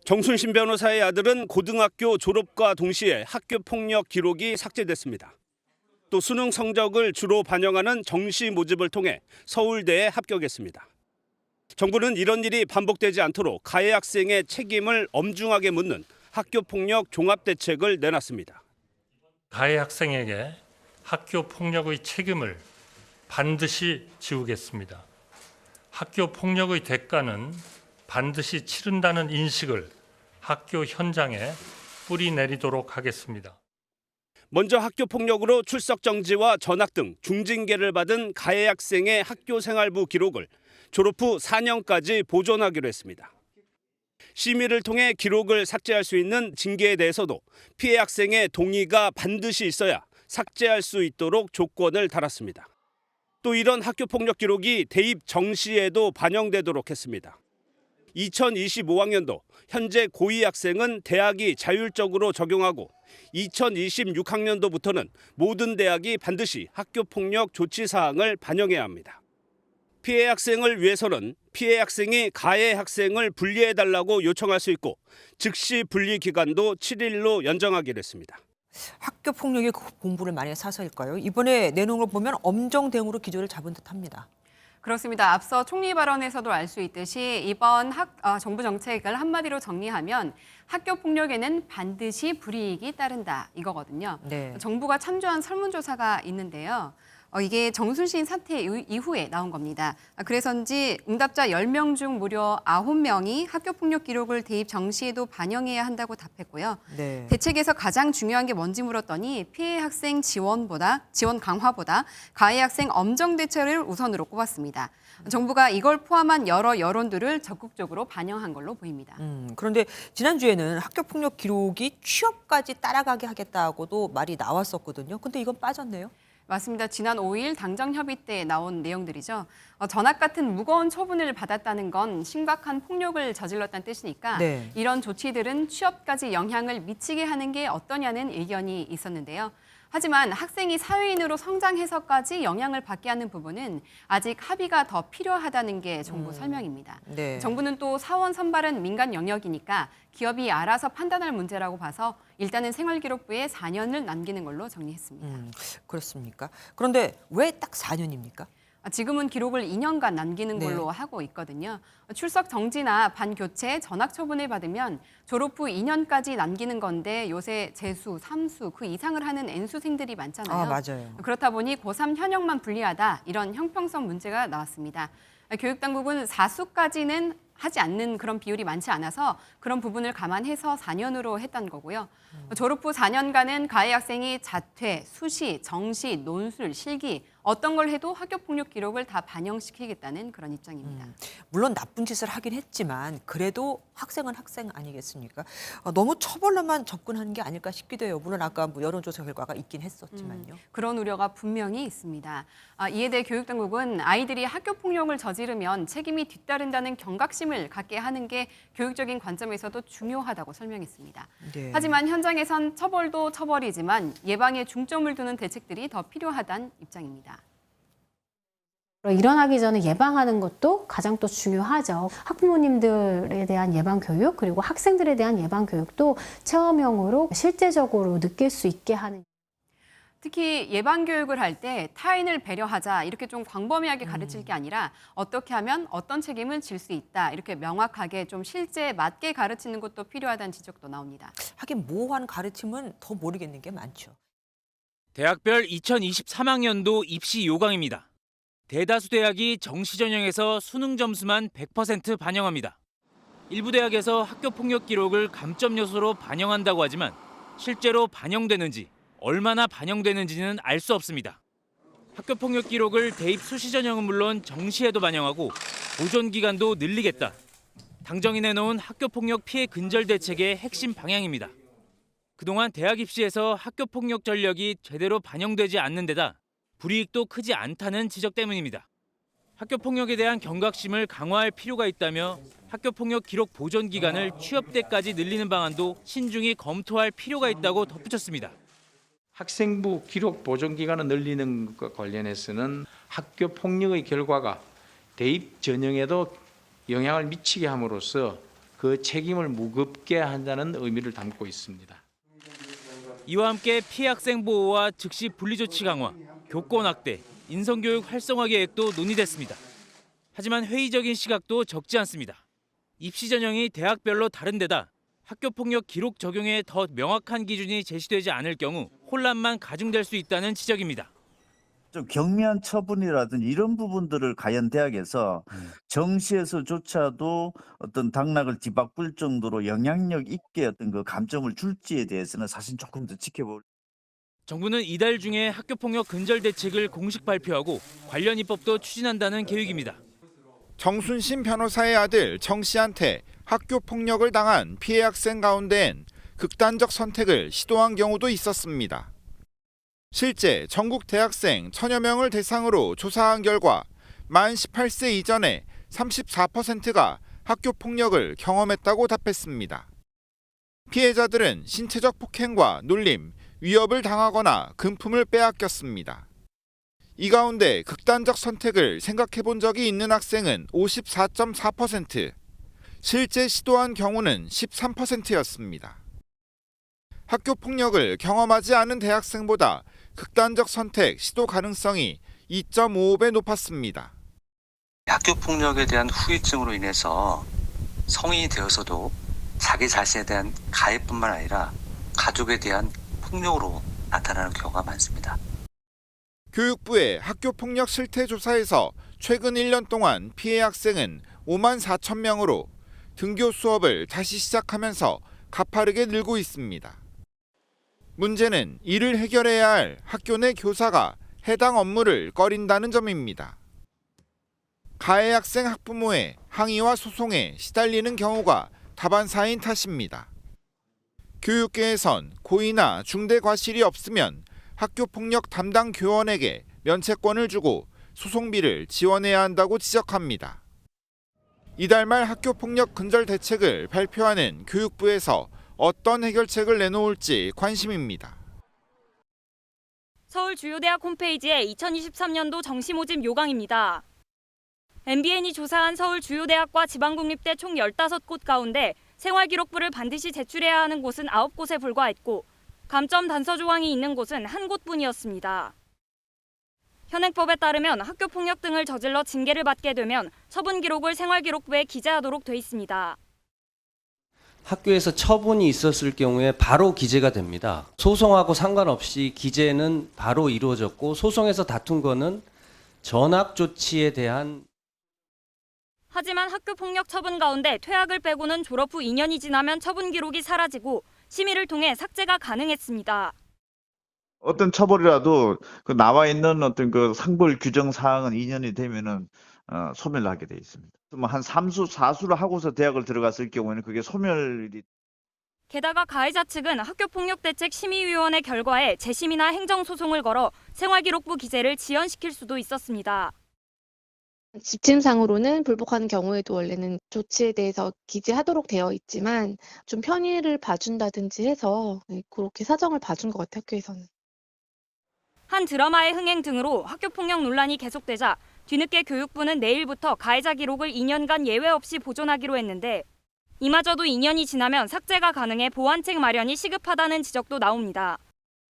정순신 변호사의 아들은 고등학교 졸업과 동시에 학교 폭력 기록이 삭제됐습니다. 또 수능 성적을 주로 반영하는 정시 모집을 통해 서울대에 합격했습니다. 정부는 이런 일이 반복되지 않도록 가해 학생의 책임을 엄중하게 묻는 학교 폭력 종합 대책을 내놨습니다. 가해 학생에게 학교 폭력의 책임을 반드시 지우겠습니다. 학교 폭력의 대가는 반드시 치른다는 인식을 학교 현장에 뿌리내리도록 하겠습니다. 먼저 학교 폭력으로 출석 정지와 전학 등 중징계를 받은 가해 학생의 학교 생활부 기록을 졸업 후 4년까지 보존하기로 했습니다. 심의를 통해 기록을 삭제할 수 있는 징계에 대해서도 피해 학생의 동의가 반드시 있어야 삭제할 수 있도록 조건을 달았습니다. 또 이런 학교 폭력 기록이 대입 정시에도 반영되도록 했습니다. 2025학년도 현재 고2 학생은 대학이 자율적으로 적용하고 2026학년도부터는 모든 대학이 반드시 학교 폭력 조치 사항을 반영해야 합니다. 피해 학생을 위해서는 피해 학생이 가해 학생을 분리해달라고 요청할 수 있고 즉시 분리 기간도 7일로 연장하기로 했습니다. 학교 폭력이 공부를 많이 사서일까요? 이번에 내놓은 걸 보면 엄정 대응으로 기조를 잡은 듯합니다. 그렇습니다. 앞서 총리 발언에서도 알 수 있듯이 이번 정부 정책을 한마디로 정리하면 학교 폭력에는 반드시 불이익이 따른다 이거거든요. 네. 정부가 참조한 설문조사가 있는데요. 이게 정순신 사태 이후에 나온 겁니다. 그래서인지 응답자 10명 중 무려 9명이 학교폭력 기록을 대입 정시에도 반영해야 한다고 답했고요. 네. 대책에서 가장 중요한 게 뭔지 물었더니 피해 학생 지원 강화보다 가해 학생 엄정 대처를 우선으로 꼽았습니다. 정부가 이걸 포함한 여러 여론들을 적극적으로 반영한 걸로 보입니다. 그런데 지난주에는 학교폭력 기록이 취업까지 따라가게 하겠다고도 말이 나왔었거든요. 근데 이건 빠졌네요. 맞습니다. 지난 5일 당정협의 때 나온 내용들이죠. 전학 같은 무거운 처분을 받았다는 건 심각한 폭력을 저질렀다는 뜻이니까 네. 이런 조치들은 취업까지 영향을 미치게 하는 게 어떠냐는 의견이 있었는데요. 하지만 학생이 사회인으로 성장해서까지 영향을 받게 하는 부분은 아직 합의가 더 필요하다는 게 정부 설명입니다. 네. 정부는 또 사원 선발은 민간 영역이니까 기업이 알아서 판단할 문제라고 봐서 일단은 생활기록부에 4년을 남기는 걸로 정리했습니다. 그렇습니까? 그런데 왜 딱 4년입니까? 지금은 기록을 2년간 남기는 걸로 네. 하고 있거든요. 출석 정지나 반교체, 전학 처분을 받으면 졸업 후 2년까지 남기는 건데 요새 재수, 삼수 그 이상을 하는 N수생들이 많잖아요. 아, 맞아요. 그렇다 보니 고3 현역만 불리하다 이런 형평성 문제가 나왔습니다. 교육당국은 4수까지는 하지 않는 그런 비율이 많지 않아서 그런 부분을 감안해서 4년으로 했던 거고요. 졸업 후 4년간은 가해 학생이 자퇴, 수시, 정시, 논술, 실기 어떤 걸 해도 학교폭력 기록을 다 반영시키겠다는 그런 입장입니다. 물론 나쁜 짓을 하긴 했지만 그래도 학생은 학생 아니겠습니까? 너무 처벌로만 접근하는 게 아닐까 싶기도 해요. 물론 아까 여론조사 결과가 있긴 했었지만요. 그런 우려가 분명히 있습니다. 이에 대해 교육당국은 아이들이 학교폭력을 저지르면 책임이 뒤따른다는 경각심을 갖게 하는 게 교육적인 관점에서도 중요하다고 설명했습니다. 네. 하지만 현장에선 처벌도 처벌이지만 예방에 중점을 두는 대책들이 더 필요하다는 입장입니다. 일어나기 전에 예방하는 것도 가장 또 중요하죠. 학부모님들에 대한 예방 교육 그리고 학생들에 대한 예방 교육도 체험형으로 실제적으로 느낄 수 있게 하는. 특히 예방 교육을 할 때 타인을 배려하자 이렇게 좀 광범위하게 가르칠 게 아니라 어떻게 하면 어떤 책임을 질 수 있다 이렇게 명확하게 좀 실제 맞게 가르치는 것도 필요하다는 지적도 나옵니다. 하긴 모호한 가르침은 더 모르겠는 게 많죠. 대학별 2023학년도 입시 요강입니다. 대다수 대학이 정시 전형에서 수능 점수만 100% 반영합니다. 일부 대학에서 학교 폭력 기록을 감점 요소로 반영한다고 하지만 실제로 반영되는지 얼마나 반영되는지는 알 수 없습니다. 학교 폭력 기록을 대입 수시 전형은 물론 정시에도 반영하고 보존 기간도 늘리겠다. 당정이 내놓은 학교 폭력 피해 근절 대책의 핵심 방향입니다. 그동안 대학 입시에서 학교 폭력 전력이 제대로 반영되지 않는 데다 불이익도 크지 않다는 지적 때문입니다. 학교 폭력에 대한 경각심을 강화할 필요가 있다며 학교 폭력 기록 보존 기간을 취업 때까지 늘리는 방안도 신중히 검토할 필요가 있다고 덧붙였습니다. 학생부 기록 보존 기간을 늘리는 것과 관련해서는 학교 폭력의 결과가 대입 전형에도 영향을 미치게 함으로써 그 책임을 무겁게 한다는 의미를 담고 있습니다. 이와 함께 피해 학생 보호와 즉시 분리 조치 강화, 교권 확대, 인성교육 활성화 계획도 논의됐습니다. 하지만 회의적인 시각도 적지 않습니다. 입시 전형이 대학별로 다른 데다 학교폭력 기록 적용에 더 명확한 기준이 제시되지 않을 경우 혼란만 가중될 수 있다는 지적입니다. 좀 경미한 처분이라든지 이런 부분들을 과연 대학에서 정시에서조차도 어떤 당락을 뒤바꿀 정도로 영향력 있게 어떤 그 감점을 줄지에 대해서는 사실 조금 더 지켜볼. 정부는 이달 중에 학교폭력 근절 대책을 공식 발표하고 관련 입법도 추진한다는 계획입니다. 정순신 변호사의 아들 정 씨한테 학교 폭력을 당한 피해 학생 가운데엔 극단적 선택을 시도한 경우도 있었습니다. 실제 전국 대학생 1000여 명을 대상으로 조사한 결과 만 18세 이전에 34%가 학교 폭력을 경험했다고 답했습니다. 피해자들은 신체적 폭행과 놀림, 위협을 당하거나 금품을 빼앗겼습니다. 이 가운데 극단적 선택을 생각해 본 적이 있는 학생은 54.4%, 실제 시도한 경우는 13%였습니다. 학교 폭력을 경험하지 않은 대학생보다 극단적 선택 시도 가능성이 2.55배 높았습니다. 학교 폭력에 대한 후유증으로 인해서 성인이 되어서도 자기 자신에 대한 가해뿐만 아니라 가족에 대한 폭력으로 나타나는 경우가 많습니다. 교육부의 학교폭력 실태조사에서 최근 1년 동안 피해 학생은 5만 4천 명으로 등교 수업을 다시 시작하면서 가파르게 늘고 있습니다. 문제는 이를 해결해야 할 학교 내 교사가 해당 업무를 꺼린다는 점입니다. 가해 학생 학부모의 항의와 소송에 시달리는 경우가 다반사인 탓입니다. 교육계에선 고의나 중대 과실이 없으면 학교폭력 담당 교원에게 면책권을 주고 소송비를 지원해야 한다고 지적합니다. 이달 말 학교폭력 근절 대책을 발표하는 교육부에서 어떤 해결책을 내놓을지 관심입니다. 서울 주요대학 홈페이지의 2023년도 정시 모집 요강입니다. MBN이 조사한 서울 주요대학과 지방국립대 총 15곳 가운데 생활기록부를 반드시 제출해야 하는 곳은 9곳에 불과했고 감점 단서 조항이 있는 곳은 1곳뿐이었습니다. 현행법에 따르면 학교폭력 등을 저질러 징계를 받게 되면 처분 기록을 생활기록부에 기재하도록 돼 있습니다. 학교에서 처분이 있었을 경우에 바로 기재가 됩니다. 소송하고 상관없이 기재는 바로 이루어졌고 소송에서 다툰 거는 전학 조치에 대한 하지만 학교폭력 처분 가운데 퇴학을 빼고는 졸업 후 2년이 지나면 처분 기록이 사라지고 심의를 통해 삭제가 가능했습니다. 어떤 처벌이라도 그 나와 있는 어떤 그 상벌 규정 사항은 2년이 되면은 소멸을 하게 돼 있습니다. 뭐 한 3수, 4수를 하고서 대학을 들어갔을 경우에는 그게 소멸이. 게다가 가해자 측은 학교폭력대책심의위원회 결과에 재심이나 행정소송을 걸어 생활기록부 기재를 지연시킬 수도 있었습니다. 집침상으로는 불복하는 경우에도 원래는 조치에 대해서 기재하도록 되어 있지만 좀 편의를 봐준다든지 해서 그렇게 사정을 봐준 것 같아요, 학교에서는. 한 드라마의 흥행 등으로 학교폭력 논란이 계속되자 뒤늦게 교육부는 내일부터 가해자 기록을 2년간 예외 없이 보존하기로 했는데 이마저도 2년이 지나면 삭제가 가능해 보완책 마련이 시급하다는 지적도 나옵니다.